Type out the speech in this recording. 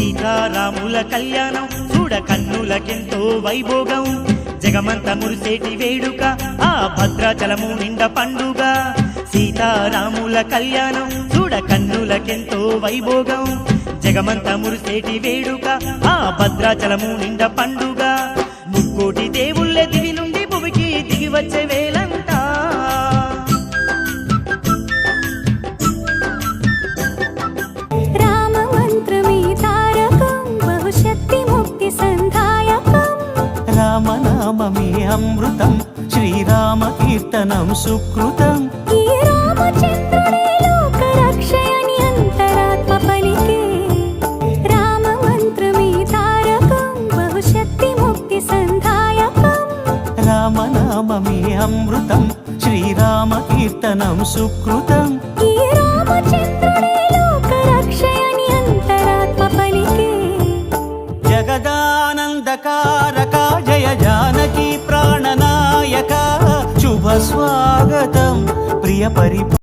సీతారాముల కళ్యాణం చూడ కన్నులకెంతో వైభోగం జగమంత మురిసేటి వేడుక ఆ భద్రాచలము నిండ పండుగ సీతారాముల కళ్యాణం చూడ కన్నులకెంతో వైభోగం జగమంత మురిసేటి వేడుక ఆ భద్రాచలము నిండ పండుగ ముక్కోటి దేవుళ్ళే దివి నుండి భువికి దిగి వచ్చే వేలంతా రామ మంత్రమే తారకం బహుశక్తి ముక్తి సంధాయకం రామనామమే అమృతం శ్రీరామ కీర్తనం సుకృతం ఈ రామచంద్రుడే లోక రక్షయని అంతరాత్మ పలికే రామ మంత్రమే తారకం బహుశక్తి ముక్తి సంధాయకం రామనామమే అమృతం శ్రీరామ కీర్తనం సుకృతం ఈ రామచంద్రుడే లోక రక్షయని అంతరాత్మ పలికే జగదానందకారక జయ జానకి ప్రాణనాయక శుభ స్వాగతం ప్రియ